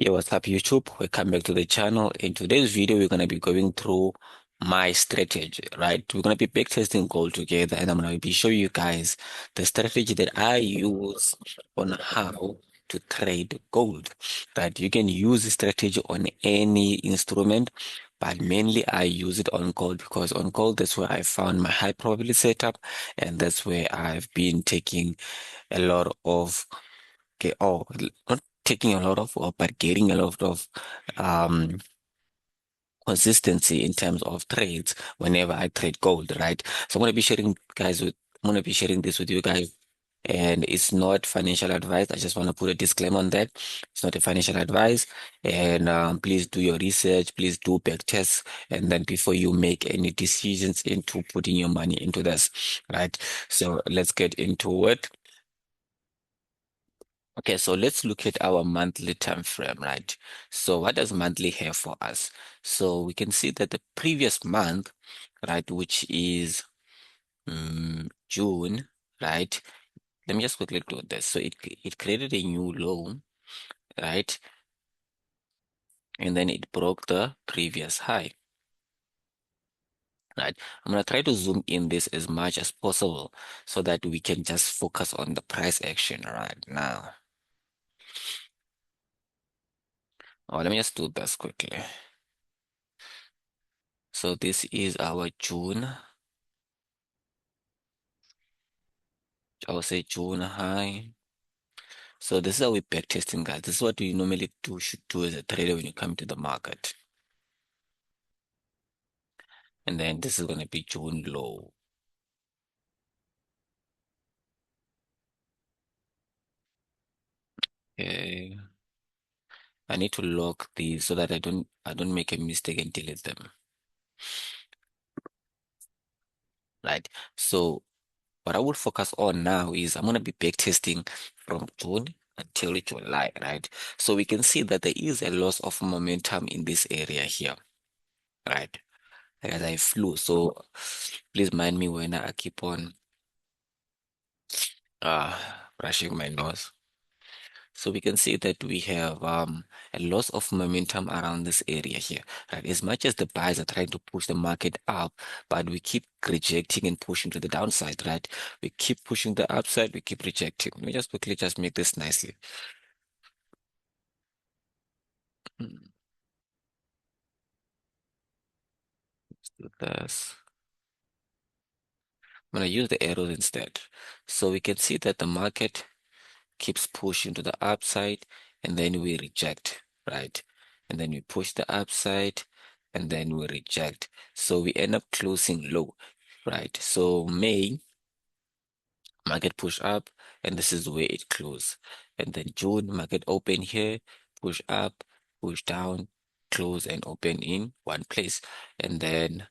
Yo, what's up, YouTube? Welcome back to the channel. In today's video, we're going to be going through my strategy, right? We're going to be backtesting gold together, and I'm going to be showing you guys the strategy that I use on how to trade gold, right? You can use this strategy on any instrument, but mainly I use it on gold because on gold, that's where I found my high probability setup, and that's where I've been taking a lot of okay, not taking a lot of, but getting a lot of um consistency in terms of trades whenever I trade gold, right? So I'm gonna be sharing this with you guys. And it's not financial advice. I just want to put a disclaimer on that. It's not a financial advice. And please do your research. Please do back tests. And then before you make any decisions into putting your money into this, right? So let's get into it. Okay, so let's look at our monthly time frame, right? So what does monthly have for us? So we can see that the previous month, right, which is June, right? Let me just quickly do this. So it created a new low, right? And then it broke the previous high, right? I'm gonna try to zoom in this as much as possible so that we can just focus on the price action right now. Oh, let me just do this quickly. So this is our June. I would say June high. So this is how we back testing, guys. This is what we normally should do as a trader when you come to the market. And then this is going to be June low. Okay. I need to lock these so that I don't make a mistake and delete them. Right. So what I will focus on now is I'm going to be back testing from June until July, right? So we can see that there is a loss of momentum in this area here, right? As I flew. So please mind me when I keep on brushing my nose. So we can see that we have a loss of momentum around this area here, right? As much as the buyers are trying to push the market up, but we keep rejecting and pushing to the downside, right? We keep pushing the upside, we keep rejecting. Let me just quickly just make this nicely. Hmm, let's do this. I'm gonna use the arrows instead. So we can see that the market keeps pushing to the upside and then we reject, right? And then we push the upside and then we reject. So we end up closing low, right? So May, market push up and this is where it closed. And then June, market open here, push up, push down, close and open in one place. And then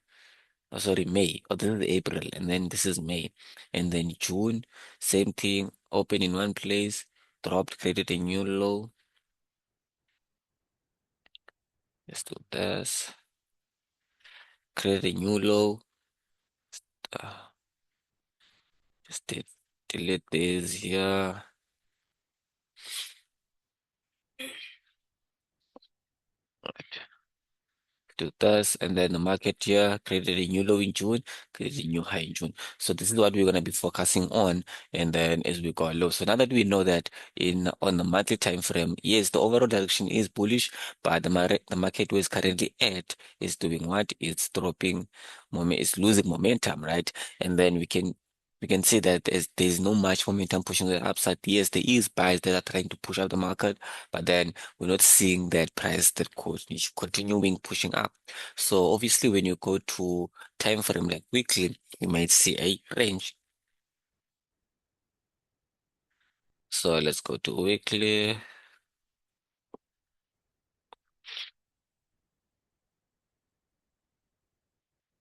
oh, sorry, May. Oh, this is April, and then this is May. And then June, same thing, open in one place, dropped, created a new low. Let's do this. Create a new low. Uh, just delete this here. Do this, and then the market here created a new low in June, created a new high in June. So this is what we're gonna be focusing on, and then as we go low. So now that we know that in on the monthly time frame, yes, the overall direction is bullish, but the market where it's currently at is doing what? It's dropping, it's losing momentum, right? And then we can see that there's no much momentum pushing the upside. Yes, there is buyers that are trying to push up the market, but then we're not seeing that price that is continuing pushing up. So obviously, when you go to time frame like weekly, you might see a range. So let's go to weekly.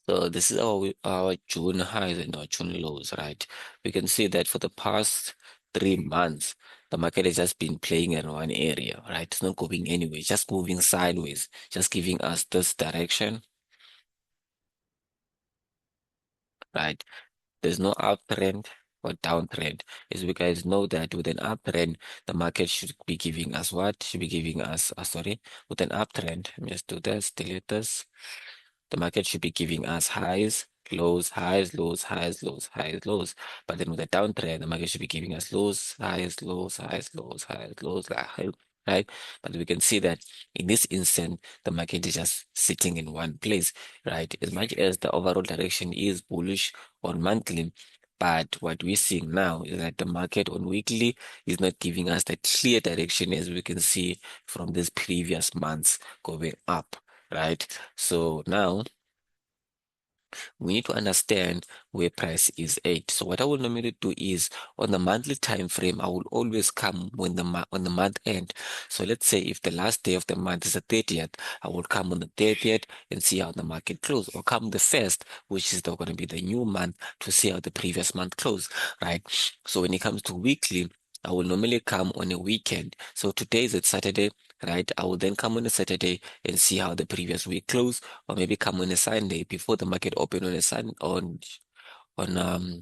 So this is our June highs and our June lows, right? We can see that for the past 3 months, the market has just been playing in one area, right? It's not going anywhere, it's just moving sideways, just giving us this direction, right? There's no uptrend. or downtrend. As we guys know that with an uptrend, the market should be giving us what? Should be giving us, sorry, with an uptrend, let me just do this, delete this. The market should be giving us highs, lows, highs, lows, highs, lows, highs, lows. But then with a downtrend, the market should be giving us lows, highs, lows, highs, lows, highs, lows, right? But we can see that in this instant, the market is just sitting in one place, right? As much as the overall direction is bullish on monthly, but what we're seeing now is that the market on weekly is not giving us that clear direction as we can see from these previous months going up, right? So now we need to understand where price is at. So what I will normally do is on the monthly time frame, I will always come when on the month end. So let's say if the last day of the month is the 30th, I will come on the 30th and see how the market closed, or come the first, which is going to be the new month, to see how the previous month closed, right? So when it comes to weekly, I will normally come on a weekend. So today is Saturday, right? I will then come on a Saturday and see how the previous week closed, or maybe come on a Sunday before the market open on a sun on um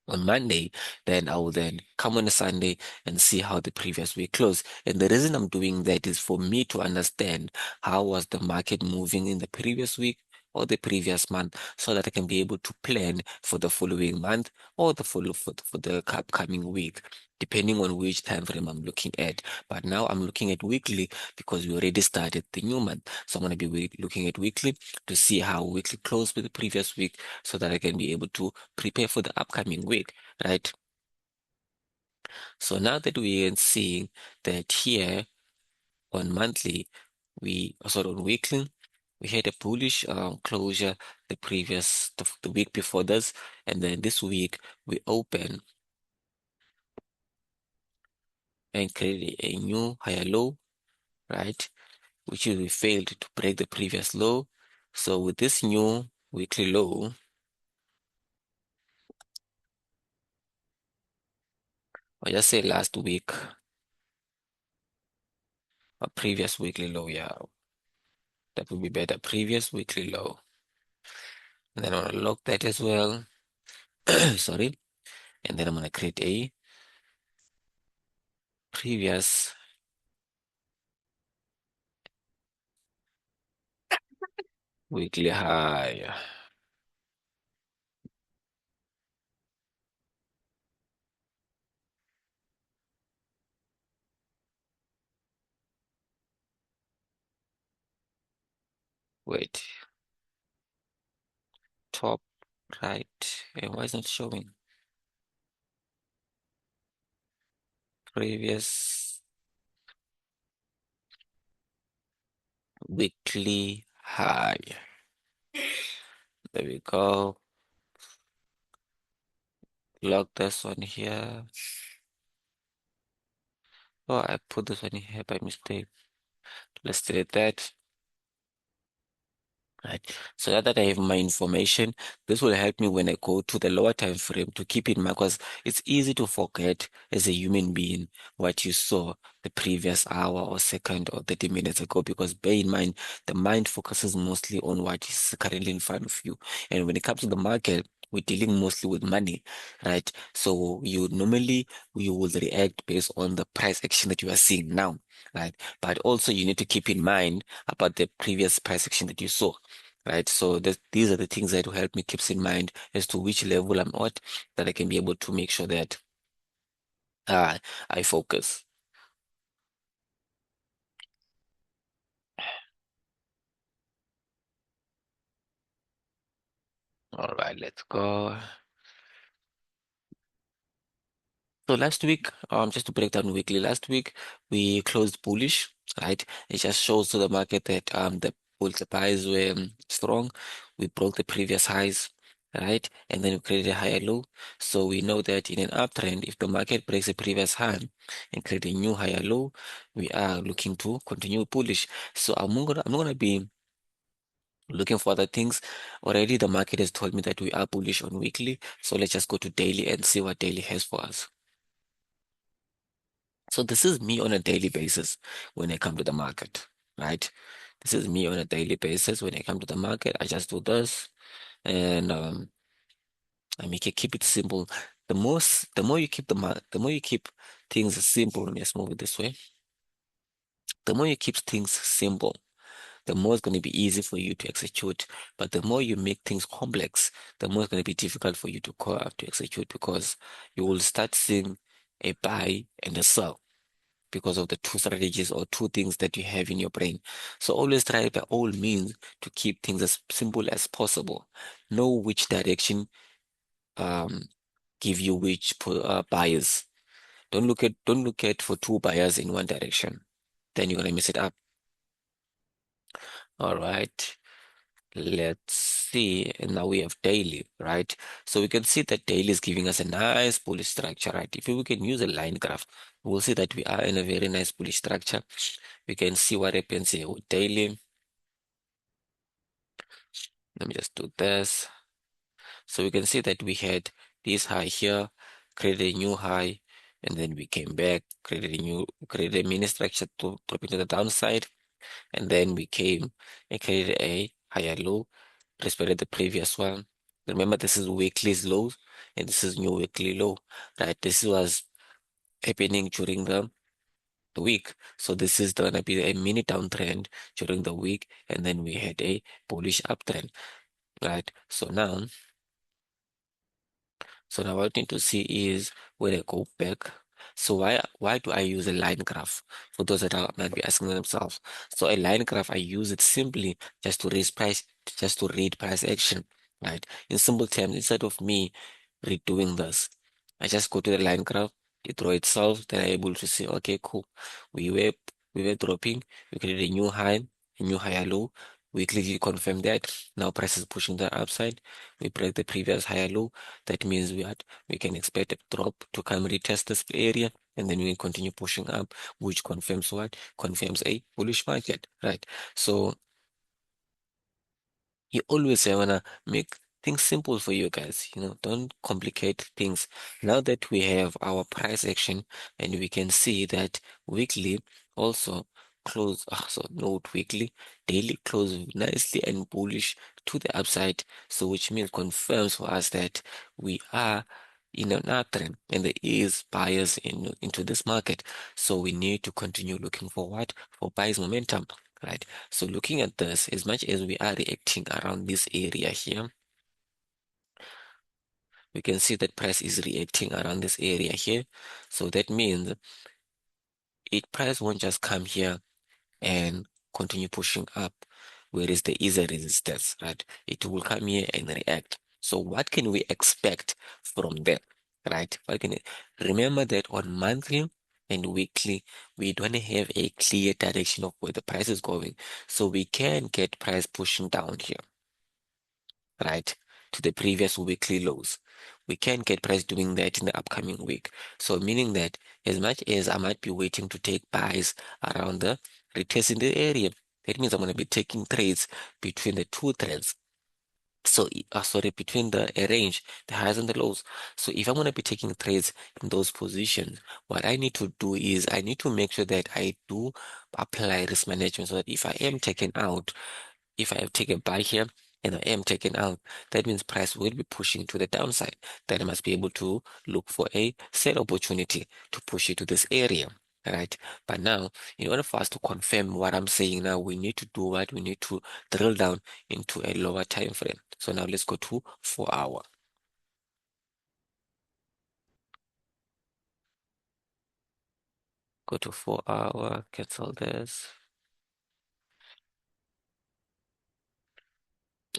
on Monday. Then I will then come on a Sunday and see how the previous week closed. And the reason I'm doing that is for me to understand how was the market moving in the previous week or the previous month, so that I can be able to plan for the following month or the follow for the upcoming week, depending on which time frame I'm looking at. But now I'm looking at weekly because we already started the new month. So I'm going to be looking at weekly to see how weekly closed with the previous week, so that I can be able to prepare for the upcoming week, right? So now that we are seeing that here on monthly, sorry, on weekly, we had a bullish closure the week before this, and then this week we open and create a new higher low, right? Which is we failed to break the previous low. So with this new weekly low, or just say last week, a previous weekly low, yeah, that would be better. Previous weekly low. And then I'm gonna lock that as well. Sorry. And then I'm gonna create a previous weekly high. Wait, top right. And why is it not showing? Previous weekly high. There we go. Lock this one here. Oh, I put this one here by mistake. Let's delete that. Right. So now that I have my information, this will help me when I go to the lower time frame to keep in mind, because it's easy to forget as a human being what you saw the previous hour or second or 30 minutes ago, because bear in mind, the mind focuses mostly on what is currently in front of you. And when it comes to the market, we're dealing mostly with money, right? So you will react based on the price action that you are seeing now, right? But also you need to keep in mind about the previous price action that you saw, right? So these are the things that will help me keep in mind as to which level I'm at, that I can be able to make sure that uh, I focus. All right, let's go. So last week, just to break down weekly, last week we closed bullish, right? It just shows to the market that the buys were strong. We broke the previous highs, right? And then we created a higher low. So we know that in an uptrend, if the market breaks the previous high and create a new higher low, we are looking to continue bullish. So I'm not gonna be looking for other things. Already the market has told me that we are bullish on weekly. So let's just go to daily and see what daily has for us. So this is me on a daily basis when I come to the market, right? This is me on a daily basis when I come to the market. I just do this, and I make it keep it simple. the more you keep the more you keep things simple. Let me just move it this way. The more you keep things simple, the more it's going to be easy for you to execute. But the more you make things complex, the more it's going to be difficult for you to to execute, because you will start seeing a buy and a sell because of the two strategies or two things that you have in your brain. So always try by all means to keep things as simple as possible. Know which direction um give you which buyers. Don't look at for two buyers in one direction. Then you're gonna mess it up. All right. Let's see. And now we have daily, right? So we can see that daily is giving us a nice bullish structure, right? If we can use a line graph, we'll see that we are in a very nice bullish structure. We can see what happens here with daily. Let me just do this. So we can see that we had this high here, created a new high, and then we came back, created a mini structure to drop into the downside, and then we came and created a higher low, respected the previous one. Remember, this is weekly lows, and this is new weekly low, right? This was happening during the week. So this is gonna be a mini downtrend during the week, and then we had a bullish uptrend, right? So now what I need to see is when I go back. So why do I use a line graph? For those that are might be asking themselves. So a line graph, I use it simply just to read price action, right? In simple terms, instead of me redoing this, I just go to the line graph, it draw itself, then I'm able to see, okay, cool. We were we were dropping, we created a new higher low. We clearly confirm that. Now price is pushing the upside. We break the previous higher low. That means we can expect a drop to come retest this area, and then we can continue pushing up, which confirms what? Confirms a bullish market, right? So you always wanna make things simple for you guys. Don't complicate things. Now that we have our price action and we can see that weekly also close, so note weekly, daily close nicely and bullish to the upside. So which means confirms for us that we are in an uptrend and there is buyers into this market. So we need to continue looking for what? For buyers momentum, right? So looking at this, as much as we are reacting around this area here, we can see that price is reacting around this area here. So that means price won't just come here and continue pushing up, whereas there is a resistance, right? It will come here and react. So what can we expect from that, right? Remember that on monthly and weekly, we don't have a clear direction of where the price is going. So we can get price pushing down here, right, to the previous weekly lows. We can get price doing that in the upcoming week. So meaning that as much as I might be waiting to take buys around the retest in the area, that means I'm going to be taking trades between the two trends. So, sorry, between the a range, the highs and the lows. So if I'm going to be taking trades in those positions, what I need to do is I need to make sure that I do apply risk management so that if I am taken out, if I have taken a buy here and I am taken out, that means price will be pushing to the downside. Then I must be able to look for a sell opportunity to push it to this area. Right. But now, in order for us to confirm what I'm saying now, we need to do what? We need to drill down into a lower time frame. So now let's go to 4 hour. Go to 4 hour, cancel this.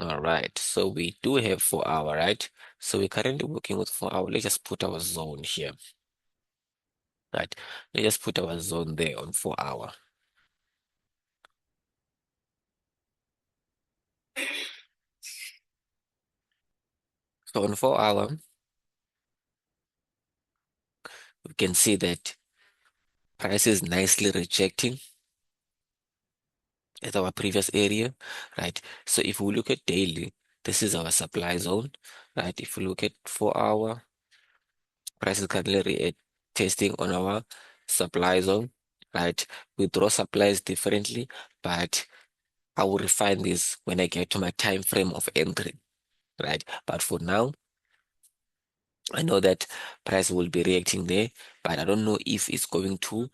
All right. So we do have 4 hour, right? So we're currently working with 4 hour. Let's just put our zone here. Right. Let's just put our zone there on 4 hour. So on 4 hour, we can see that price is nicely rejecting at our previous area, right? So if we look at daily, this is our supply zone, right? If we look at 4 hour, price is currently testing on our supply zone, right? We draw supplies differently, but I will refine this when I get to my time frame of entry, right? But for now, I know that price will be reacting there, but I don't know if it's going to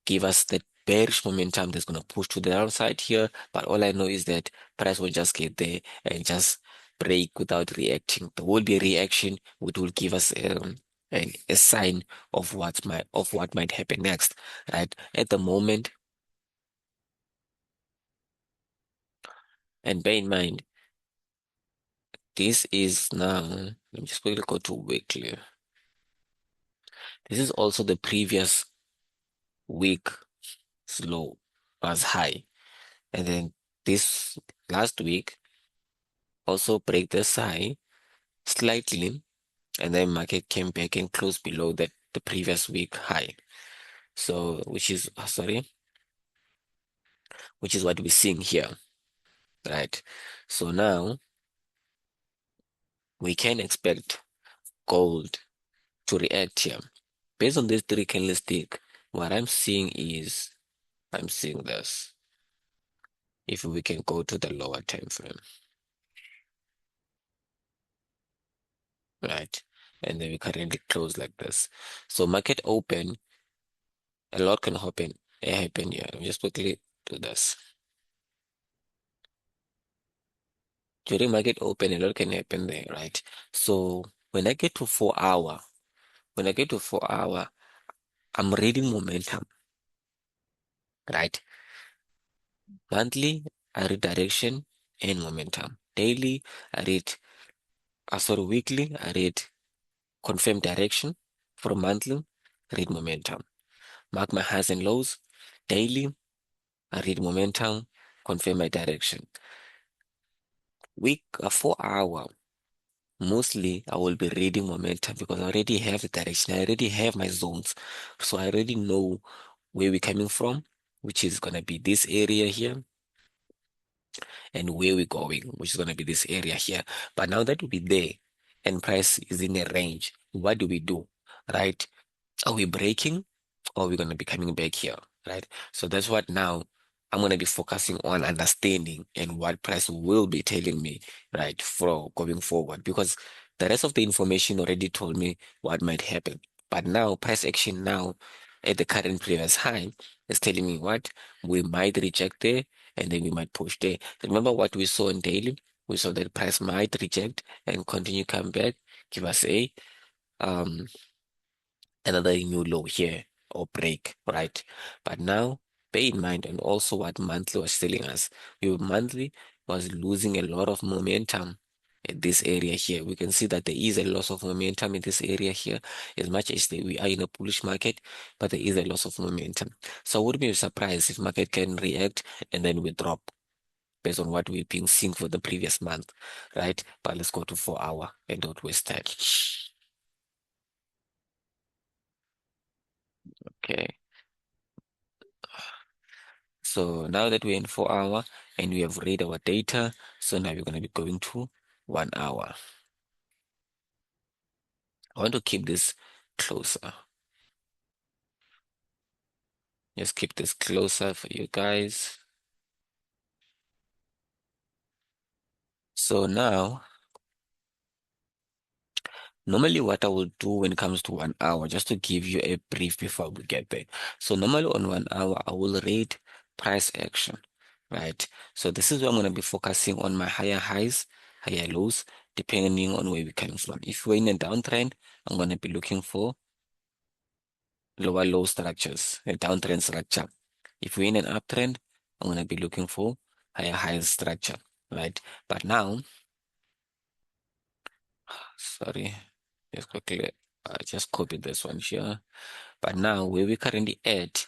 give us that bearish momentum that's going to push to the downside here. But all I know is that price will just get there and just break without reacting. There will be a reaction which will give us a sign of what might happen next, right? At the moment, and bear in mind, this is now, let me just quickly go to weekly. This is also the previous week low was high. And then this last week also break this high slightly, and then market came back and closed below the previous week high. So which is what we're seeing here, right? So now we can expect gold to react here. Based on this three candlestick, what I'm seeing this. If we can go to the lower time frame, right? And then we currently close like this. So market open, a lot can happen here. Let me just quickly do this. During market open, a lot can happen there, right? So when I get to 4 hour, when I get to 4 hour, I'm reading momentum, right? Monthly, I read direction and momentum. Daily, I read, weekly, I read confirm direction. For monthly, read momentum. Mark my highs and lows. Daily, I read momentum, confirm my direction. 4 hour, mostly I will be reading momentum because I already have the direction. I already have my zones. So I already know where we're coming from, which is going to be this area here, and where we're going, which is going to be this area here. But now that we're there and price is in a range, what do we do, right? Are we breaking or are we going to be coming back here, right? So that's what now I'm going to be focusing on understanding and what price will be telling me, right, for going forward, because the rest of the information already told me what might happen. But now price action now at the current previous high is telling me what we might reject there and then we might push there. Remember what we saw in daily? We saw that price might reject and continue come back, give us a um another new low here or break, right? But now, bear in mind, and also what monthly was telling us, your monthly was losing a lot of momentum in this area here. We can see that there is a loss of momentum in this area here, as much as we are in a bullish market, but there is a loss of momentum. So I wouldn't be surprised if market can react and then we drop based on what we've been seeing for the previous month, right? But let's go to 4 hour and don't waste time. Okay. So now that we're in 4 hour and we have read our data, so now we're going to be going to 1 hour. I want to keep this closer. Just keep this closer for you guys. So now, normally what I will do when it comes to 1 hour, just to give you a brief before we get there. So normally on 1 hour, I will read price action, right? So this is where I'm going to be focusing on my higher highs, higher lows, depending on where we're coming from. If we're in a downtrend, I'm going to be looking for lower low structures, a downtrend structure. If we're in an uptrend, I'm going to be looking for higher high structure, right? But now, sorry, just quickly, just copy this one here. But now, where we currently at,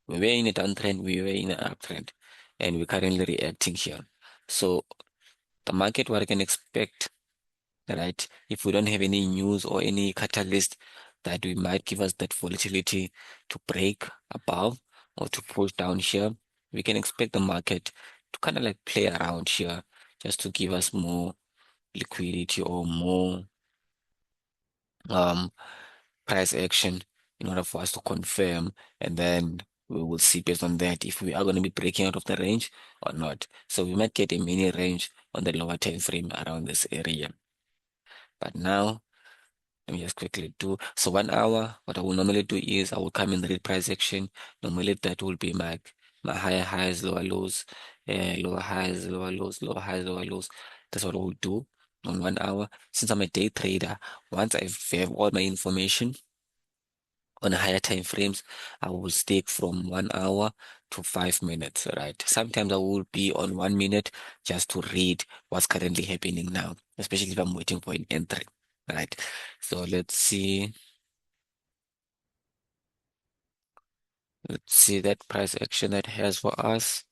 we were in a downtrend, we were in an uptrend, and we're currently reacting here. So the market, what I can expect, right? If we don't have any news or any catalyst that we might give us that volatility to break above or to push down here, we can expect the market to kind of like play around here just to give us more liquidity or more um price action in order for us to confirm, and then we will see based on that if we are going to be breaking out of the range or not. So we might get a mini range on the lower time frame around this area. But now Let me just quickly do. So 1 hour, what I will normally do is I will come in the read price action. Normally that will be my higher highs, lower lows, lower highs, lower lows, lower highs, lower lows. That's what I will do on 1 hour. Since I'm a day trader, once I have all my information on higher time frames, I will stick from 1 hour to 5 minutes, right? Sometimes I will be on 1 minute just to read what's currently happening now, especially if I'm waiting for an entry, right? So let's see. Let's see that price action that has for us.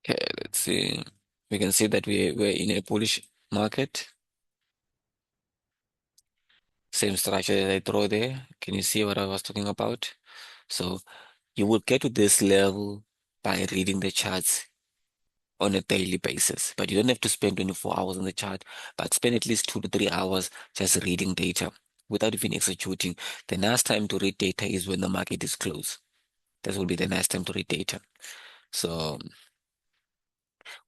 Okay, let's see. We can see that we're in a bullish market. Same structure that I draw there. Can you see what I was talking about? So you will get to this level by reading the charts on a daily basis. But you don't have to spend 24 hours on the chart, but spend at least 2 to 3 hours just reading data without even executing. The nice time to read data is when the market is closed. That will be the nice time to read data. So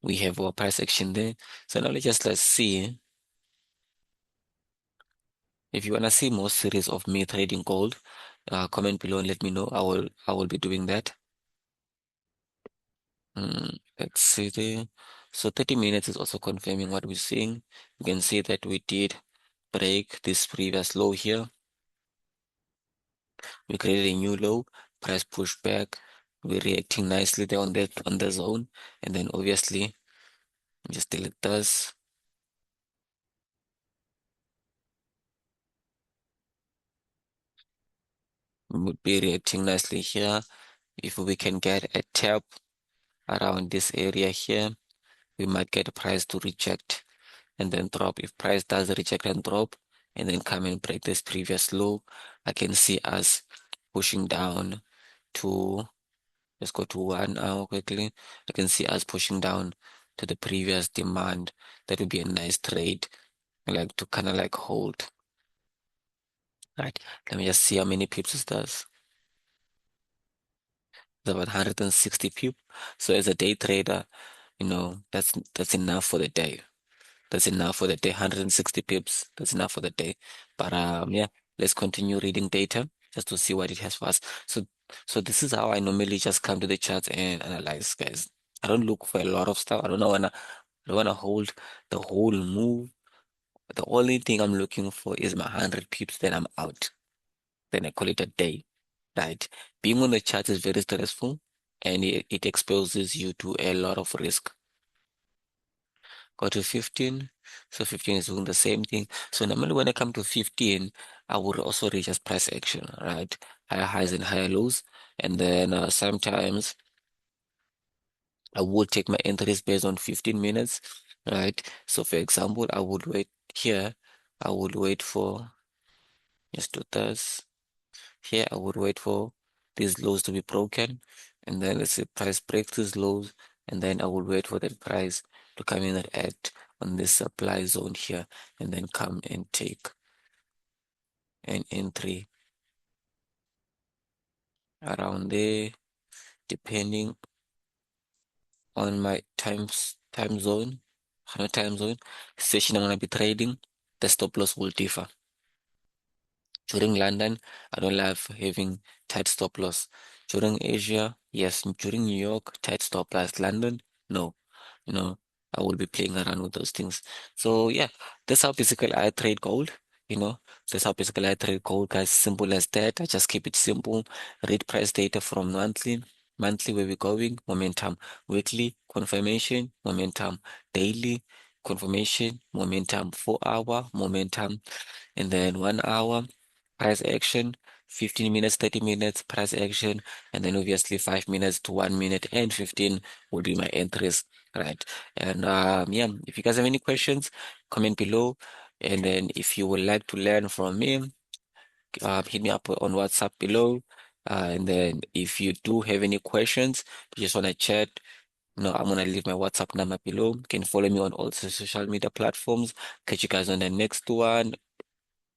we have our price action there. So now let's see. If you wanna see more series of me trading gold, comment below and let me know. I will be doing that. Let's see there. So 30 minutes is also confirming what we're seeing. You can see that we did break this previous low here. We created a new low, price push back. We're reacting nicely there on the zone, and then obviously just delete this. We would be reacting nicely here. If we can get a tap around this area here, we might get a price to reject and then drop. If price does reject and drop and then come and break this previous low, I can see us pushing down to, let's go to 1 hour quickly. I can see us pushing down to the previous demand. That would be a nice trade, like to kind of like hold. Right. Let me just see how many pips it does. It's about 160 pip. So as a day trader, that's enough for the day. That's enough for the day. 160 pips. That's enough for the day. But yeah, let's continue reading data just to see what it has for us. So this is how I normally just come to the charts and analyze, guys. I don't look for a lot of stuff. I don't wanna hold the whole move. The only thing I'm looking for is my 100 pips, then I'm out. Then I call it a day. Right? Being on the chart is very stressful and it exposes you to a lot of risk. Go to 15. So 15 is doing the same thing. So normally when I come to 15, I would also reach as price action, right? Higher highs and higher lows. And then sometimes I would take my entries based on 15 minutes, right? So for example, I would wait here. I would wait for, just do this. Here, I would wait for these lows to be broken. And then let's say price breaks these lows. And then I would wait for the price to come in and act on this supply zone here. And then come and take an entry around there, depending on my time zone, time zone, session I'm gonna be trading, the stop loss will differ. During London, I don't love having tight stop loss. During Asia, yes. During New York, tight stop loss. London, no. You know, I will be playing around with those things. So yeah, that's how basically I trade gold. You know, that's how basically I trade gold, guys. Simple as that. I just keep it simple. Read price data from monthly where we're going, momentum, weekly, confirmation, momentum, daily, confirmation, momentum, 4 hour, momentum, and then 1 hour price action, 15 minutes, 30 minutes price action, and then obviously 5 minutes to 1 minute and 15 will be my entries, right? And yeah, if you guys have any questions, comment below. And then if you would like to learn from me, hit me up on WhatsApp below. And then if you do have any questions, you just want to chat, I'm gonna leave my WhatsApp number below. You can follow me on all social media platforms. Catch you guys on the next one.